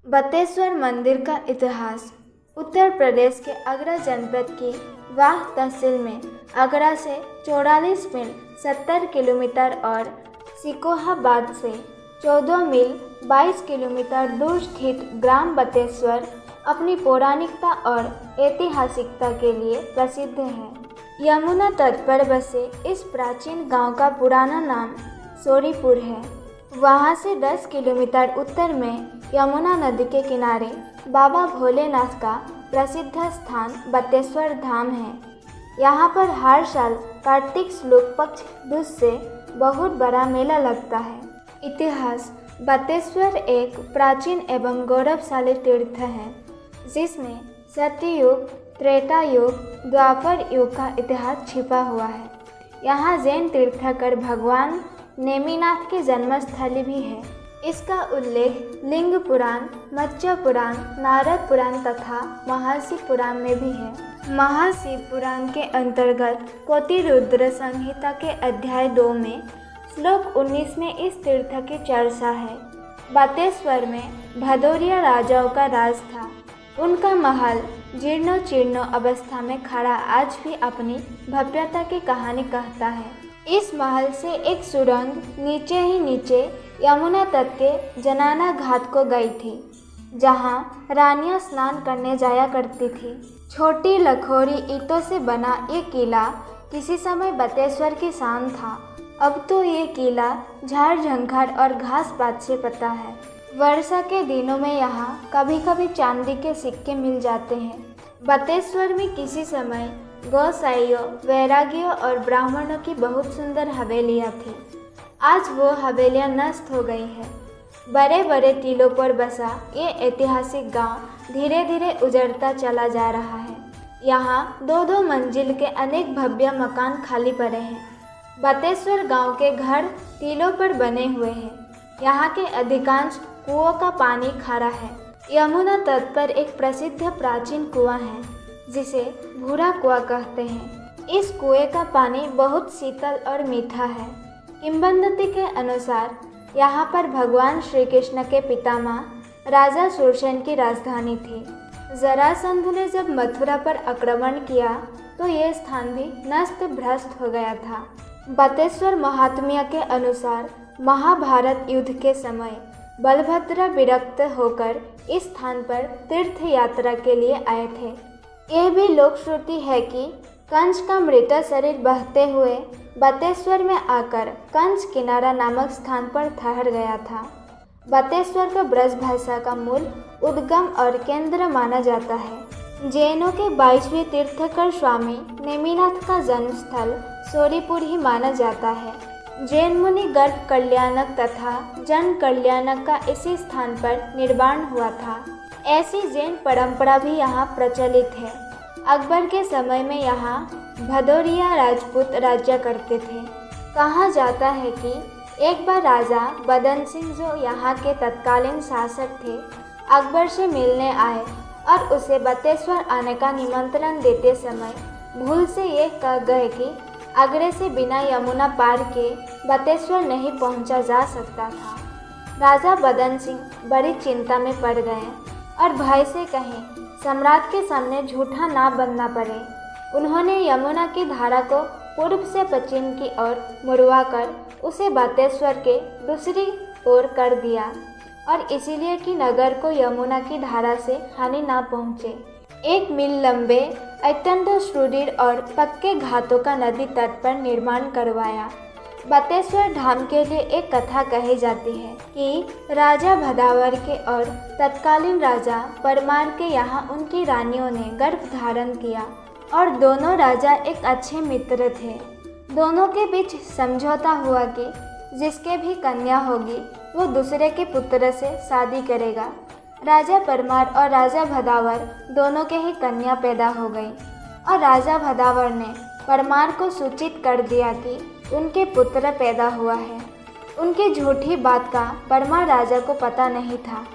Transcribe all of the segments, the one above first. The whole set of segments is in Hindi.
बतेश्वर मंदिर का इतिहास उत्तर प्रदेश के आगरा जनपद की वाह तहसील में आगरा से 44 मील 70 किलोमीटर और सिकोहाबाद से 14 मील 22 किलोमीटर दूर स्थित ग्राम बतेश्वर अपनी पौराणिकता और ऐतिहासिकता के लिए प्रसिद्ध है। यमुना तट पर बसे इस प्राचीन गांव का पुराना नाम सोरीपुर है। वहां से 10 किलोमीटर उत्तर में यमुना नदी के किनारे बाबा भोलेनाथ का प्रसिद्ध स्थान बतेश्वर धाम है। यहाँ पर हर साल कार्तिक शुक्ल पक्ष दूज से बहुत बड़ा मेला लगता है। इतिहास बतेश्वर एक प्राचीन एवं गौरवशाली तीर्थ है जिसमें सत्ययुग, त्रेता युग, द्वापर युग का इतिहास छिपा हुआ है। यहाँ जैन तीर्थंकर भगवान नेमिनाथ की जन्मस्थली भी है। इसका उल्लेख लिंग पुराण, मत्स्य पुराण, नारद पुराण तथा महाशिव पुराण में भी है। महाशिव पुराण के अंतर्गत कोटिरुद्र संहिता के अध्याय 2 में श्लोक 19 में इस तीर्थ की चर्चा है। बतेश्वर में भदौरिया राजाओं का राज था। उनका महल जीर्ण शीर्ण अवस्था में खड़ा आज भी अपनी भव्यता की कहानी कहता है। इस महल से एक सुरंग नीचे ही नीचे यमुना तट के जनाना घाट को गई थी, जहां रानियां स्नान करने जाया करती थी। छोटी लखोरी ईंटों से बना ये किला किसी समय बतेश्वर की शान था। अब तो ये किला झाड़ झंखाड़ और घास पात से पता है। वर्षा के दिनों में यहाँ कभी कभी चांदी के सिक्के मिल जाते हैं। बतेश्वर में किसी समय गौसाइयों, वैरागियों और ब्राह्मणों की बहुत सुंदर हवेलियाँ थी। आज वो हवेलियाँ नष्ट हो गई है। बड़े बड़े टीलों पर बसा ये ऐतिहासिक गांव धीरे धीरे उजड़ता चला जा रहा है। यहाँ 2-2 मंजिल के अनेक भव्य मकान खाली पड़े हैं। बतेश्वर गांव के घर टीलों पर बने हुए हैं। यहाँ के अधिकांश कुओं का पानी खारा है। यमुना तट पर एक प्रसिद्ध प्राचीन कुआं है जिसे भूरा कुआं कहते हैं। इस कुएं का पानी बहुत शीतल और मीठा है। किंवदंती के अनुसार यहाँ पर भगवान श्री कृष्ण के पितामह राजा सुरसेन की राजधानी थी। जरासंध ने जब मथुरा पर आक्रमण किया तो ये स्थान भी नष्ट भ्रष्ट हो गया था। बतेश्वर महात्म्य के अनुसार महाभारत युद्ध के समय बलभद्र विरक्त होकर इस स्थान पर तीर्थ यात्रा के लिए आए थे। यह भी लोक श्रुति है कि कंस का मृत शरीर बहते हुए बतेश्वर में आकर कंस किनारा नामक स्थान पर ठहर गया था। बतेश्वर को ब्रज भाषा का मूल उद्गम और केंद्र माना जाता है। जैनों के 22वें तीर्थंकर स्वामी नेमिनाथ का जन्मस्थल सोरीपुर ही माना जाता है। जैन मुनि गर्भ कल्याणक तथा जन कल्याणक का इसी स्थान पर निर्माण हुआ था। ऐसी जैन परंपरा भी यहाँ प्रचलित है। अकबर के समय में यहाँ भदौरिया राजपूत राज्य करते थे। कहा जाता है कि एक बार राजा बदन सिंह, जो यहाँ के तत्कालीन शासक थे, अकबर से मिलने आए और उसे बतेश्वर आने का निमंत्रण देते समय भूल से ये कह गए कि आगरे से बिना यमुना पार के बतेश्वर नहीं पहुँचा जा सकता था। राजा बदन सिंह बड़ी चिंता में पड़ गए और भय से कहीं सम्राट के सामने झूठा ना बनना पड़े। उन्होंने यमुना की धारा को पूर्व से पश्चिम की ओर मुड़वाकर उसे बतेश्वर के दूसरी ओर कर दिया, और इसीलिए कि नगर को यमुना की धारा से हानि ना पहुँचे। 1 मील लंबे अत्यंत सुदृढ़ और पक्के घाटों का नदी तट पर निर्माण करवाया। बतेश्वर धाम के लिए एक कथा कही जाती है कि राजा भदावर के और तत्कालीन राजा परमार के यहाँ उनकी रानियों ने गर्भ धारण किया और दोनों राजा एक अच्छे मित्र थे। दोनों के बीच समझौता हुआ कि जिसके भी कन्या होगी वो दूसरे के पुत्र से शादी करेगा। राजा परमार और राजा भदावर दोनों के ही कन्या पैदा हो गई और राजा भदावर ने परमार को सूचित कर दिया कि उनके पुत्र पैदा हुआ है। उनकी झूठी बात का परमार राजा को पता नहीं था।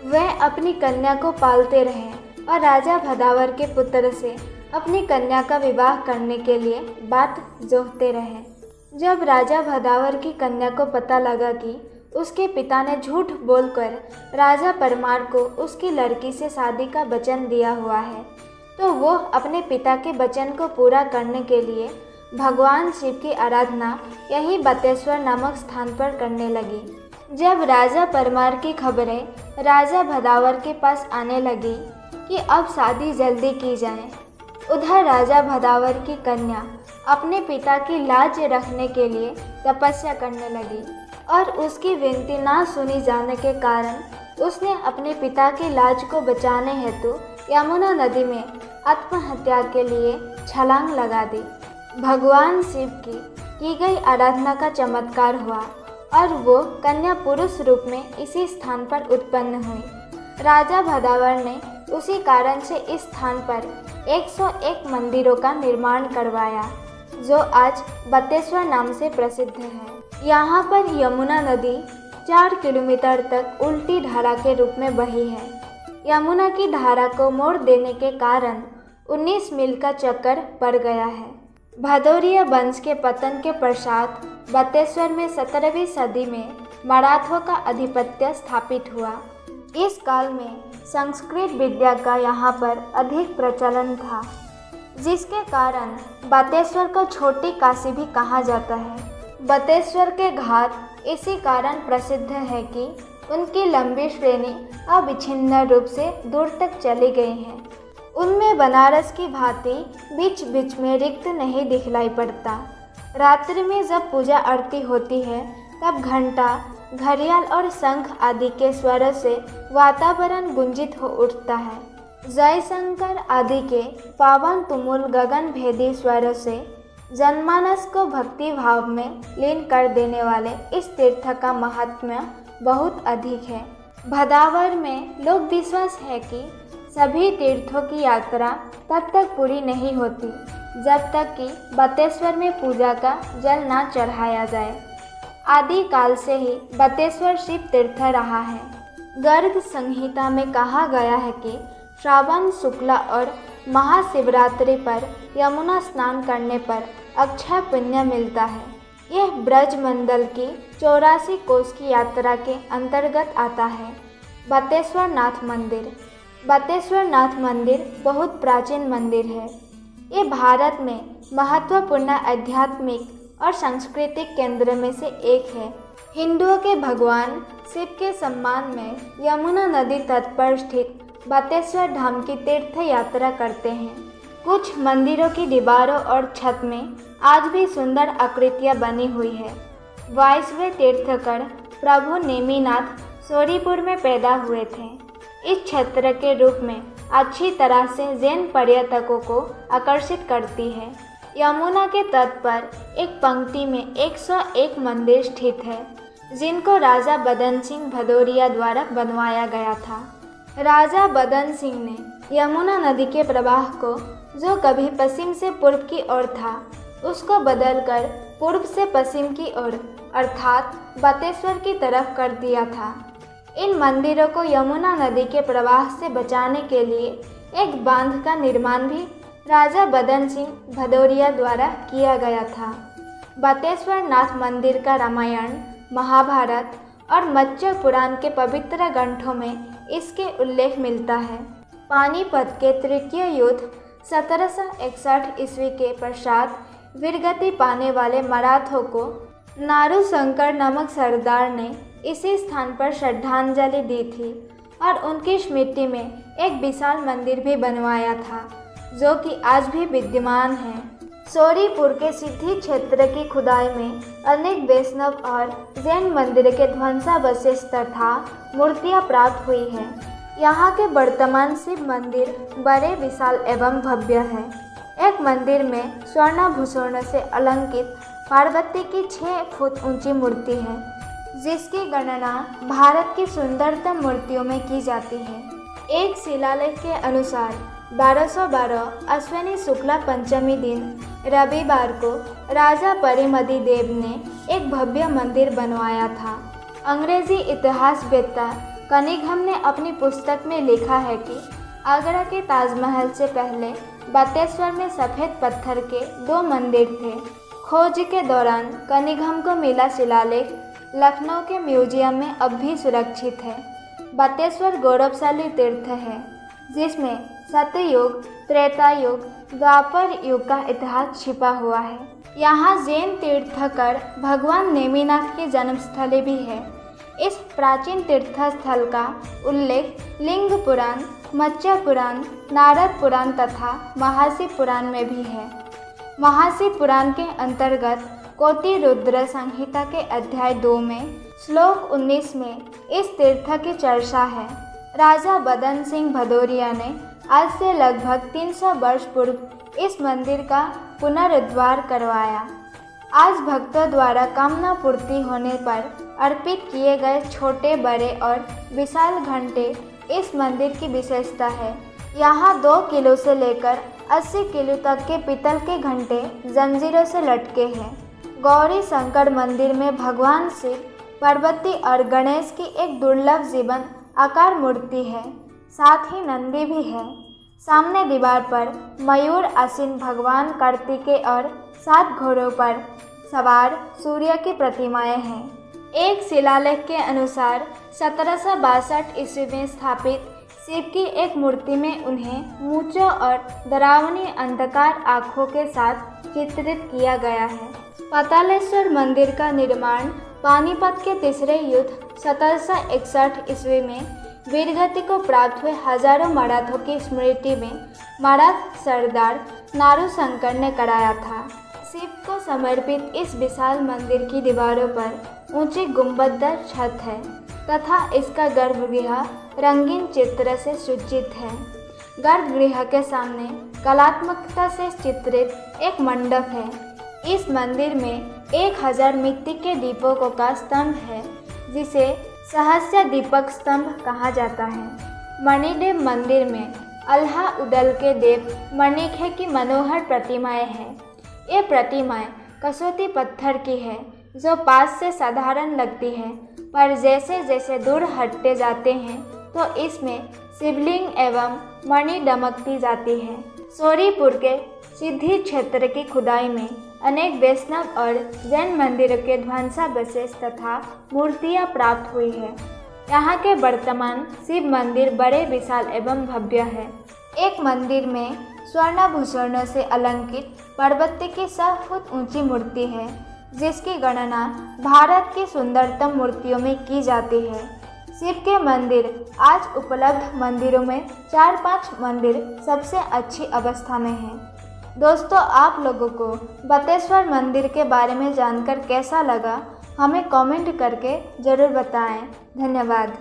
वह अपनी कन्या को पालते रहे और राजा भदावर के पुत्र से अपनी कन्या का विवाह करने के लिए बात जोहते रहे। जब राजा भदावर की कन्या को पता लगा कि उसके पिता ने झूठ बोलकर राजा परमार को उसकी लड़की से शादी का वचन दिया हुआ है, तो वो अपने पिता के वचन को पूरा करने के लिए भगवान शिव की आराधना यही बतेश्वर नामक स्थान पर करने लगी। जब राजा परमार की खबरें राजा भदावर के पास आने लगी कि अब शादी जल्दी की जाए, उधर राजा भदावर की कन्या अपने पिता की लाज रखने के लिए तपस्या करने लगी और उसकी विनती ना सुनी जाने के कारण उसने अपने पिता की लाज को बचाने हेतु यमुना नदी में आत्महत्या के लिए छलांग लगा दी। भगवान शिव की गई आराधना का चमत्कार हुआ और वो कन्या पुरुष रूप में इसी स्थान पर उत्पन्न हुई। राजा भदावर ने उसी कारण से इस स्थान पर 101 मंदिरों का निर्माण करवाया, जो आज बतेश्वर नाम से प्रसिद्ध है। यहाँ पर यमुना नदी 4 किलोमीटर तक उल्टी धारा के रूप में बही है। यमुना की धारा को मोड़ देने के कारण 19 मील का चक्कर पड़ गया है। भदौरिया वंश के पतन के पश्चात बतेश्वर में 17वीं सदी में मराठों का आधिपत्य स्थापित हुआ। इस काल में संस्कृत विद्या का यहाँ पर अधिक प्रचलन था, जिसके कारण बतेश्वर को छोटी काशी भी कहा जाता है। बतेश्वर के घाट इसी कारण प्रसिद्ध है कि उनकी लंबी श्रेणी अविच्छिन्न रूप से दूर तक चली गई है। उनमें बनारस की भांति बीच बीच में रिक्त नहीं दिखलाई पड़ता। रात्रि में जब पूजा आरती होती है तब घंटा, घड़ियाल और शंख आदि के स्वरों से वातावरण गुंजित हो उठता है। जयशंकर आदि के पावन तुमुल गगन भेदी स्वरों से जनमानस को भक्ति भाव में लीन कर देने वाले इस तीर्थ का महात्म्य बहुत अधिक है। भदावर में लोक विश्वास है कि सभी तीर्थों की यात्रा तब तक पूरी नहीं होती जब तक कि बतेश्वर में पूजा का जल ना चढ़ाया जाए। आदि काल से ही बतेश्वर शिव तीर्थ रहा है। गर्ग संहिता में कहा गया है कि श्रावण शुक्ला और महाशिवरात्रि पर यमुना स्नान करने पर अक्षय पुण्य मिलता है। यह ब्रज मंडल की 84 कोस की यात्रा के अंतर्गत आता है। बतेश्वर नाथ मंदिर। बतेश्वर नाथ मंदिर बहुत प्राचीन मंदिर है। ये भारत में महत्वपूर्ण आध्यात्मिक और सांस्कृतिक केंद्र में से एक है। हिंदुओं के भगवान शिव के सम्मान में यमुना नदी तट पर स्थित बतेश्वर धाम की तीर्थ यात्रा करते हैं। कुछ मंदिरों की दीवारों और छत में आज भी सुंदर आकृतियां बनी हुई है। 22वें तीर्थकर प्रभु नेमिनाथ सोरीपुर में पैदा हुए थे। इस क्षेत्र के रूप में अच्छी तरह से जैन पर्यटकों को आकर्षित करती है। यमुना के तट पर एक पंक्ति में 101 मंदिर स्थित है, जिनको राजा बदन सिंह भदौरिया द्वारा बनवाया गया था। राजा बदन सिंह ने यमुना नदी के प्रवाह को, जो कभी पश्चिम से पूर्व की ओर था, उसको बदलकर पूर्व से पश्चिम की ओर अर्थात बतेश्वर की तरफ कर दिया था। इन मंदिरों को यमुना नदी के प्रवाह से बचाने के लिए एक बांध का निर्माण भी राजा बदन सिंह भदौरिया द्वारा किया गया था। बतेश्वर नाथ मंदिर का रामायण, महाभारत और मत्स्य पुराण के पवित्र ग्रंथों में इसके उल्लेख मिलता है। पानीपत के तृतीय युद्ध 1761 ईस्वी के पश्चात वीरगति पाने वाले मराठों को नारूशंकर नामक सरदार ने इसी स्थान पर श्रद्धांजलि दी थी और उनकी स्मृति में एक विशाल मंदिर भी बनवाया था, जो कि आज भी विद्यमान है। सोरीपुर के सिद्धि क्षेत्र की खुदाई में अनेक वैष्णव और जैन मंदिर के ध्वंसावशेष तथा मूर्तियां प्राप्त हुई हैं। यहाँ के वर्तमान शिव मंदिर बड़े विशाल एवं भव्य है। एक मंदिर में स्वर्णाभूषणों से अलंकृत पार्वती की 6 फुट ऊंची मूर्ति है, जिसकी गणना भारत की सुंदरतम मूर्तियों में की जाती है। एक शिलालेख के अनुसार 1212 अश्विनी शुक्ला पंचमी दिन रविवार को राजा परिमदि देव ने एक भव्य मंदिर बनवाया था। अंग्रेजी इतिहासवेत्ता कनिंघम ने अपनी पुस्तक में लिखा है कि आगरा के ताजमहल से पहले बतेश्वर में सफ़ेद पत्थर के 2 मंदिर थे। खोज के दौरान कनिंघम को मिला शिलालेख लखनऊ के म्यूजियम में अब भी सुरक्षित है। बतेश्वर गौरवशाली तीर्थ है जिसमें सतयुग, त्रेता युग, द्वापर युग का इतिहास छिपा हुआ है। यहाँ जैन तीर्थकर भगवान नेमिनाथ की जन्मस्थली भी है। इस प्राचीन तीर्थस्थल का उल्लेख लिंग पुराण, मत्स्य पुराण, नारद पुराण तथा महासी पुराण में भी है। महासी पुराण के अंतर्गत कोटि रुद्र संहिता के अध्याय 2 में श्लोक 19 में इस तीर्थ की चर्चा है। राजा बदन सिंह भदौरिया ने आज से लगभग 300 वर्ष पूर्व इस मंदिर का पुनरुद्धार करवाया। आज भक्तों द्वारा कामना पूर्ति होने पर अर्पित किए गए छोटे, बड़े और विशाल घंटे इस मंदिर की विशेषता है। यहाँ 2 किलो से लेकर 80 किलो तक के पीतल के घंटे जंजीरों से लटके हैं। गौरी शंकर मंदिर में भगवान शिव, पार्वती और गणेश की एक दुर्लभ जीवंत आकार मूर्ति है। साथ ही नंदी भी है। सामने दीवार पर मयूर आसीन भगवान कार्तिकेय और 7 घोड़ों पर सवार सूर्य की प्रतिमाएं हैं। एक शिलालेख के अनुसार 1762 ईस्वी में स्थापित शिव की एक मूर्ति में उन्हें मूंछों और डरावनी अंधकार आँखों के साथ चित्रित किया गया है। पातालेश्वर मंदिर का निर्माण पानीपत के तीसरे युद्ध 1761 ईस्वी में वीरगति को प्राप्त हुए हजारों मराठों की स्मृति में मराठ सरदार नारूशंकर ने कराया था। शिव को समर्पित इस विशाल मंदिर की दीवारों पर ऊंची गुंबददार छत है तथा इसका गर्भगृह रंगीन चित्र से सुसज्जित है। गर्भगृह के सामने कलात्मकता से चित्रित एक मंडप है। इस मंदिर में 1000 मिट्टी के दीपकों का स्तंभ है जिसे सहस्र दीपक स्तंभ कहा जाता है। मणिदेव मंदिर में अल्लाह उदल के देव मणिखे की मनोहर प्रतिमाएं हैं। ये प्रतिमाएं कसौती पत्थर की है जो पास से साधारण लगती है, पर जैसे जैसे दूर हटते जाते हैं तो इसमें शिवलिंग एवं मणि दमकती जाती है। सोरीपुर के सिद्धि क्षेत्र की खुदाई में अनेक वैष्णव और जैन मंदिरों के ध्वंसावशेष तथा मूर्तियां प्राप्त हुई है। यहाँ के वर्तमान शिव मंदिर बड़े विशाल एवं भव्य है। एक मंदिर में स्वर्णाभूषणों से अलंकृत पार्वती की 100 फुट ऊंची मूर्ति है जिसकी गणना भारत की सुंदरतम मूर्तियों में की जाती है। शिव के मंदिर आज उपलब्ध मंदिरों में 4-5 मंदिर सबसे अच्छी अवस्था में हैं। दोस्तों, आप लोगों को बतेश्वर मंदिर के बारे में जानकर कैसा लगा हमें कमेंट करके ज़रूर बताएं। धन्यवाद।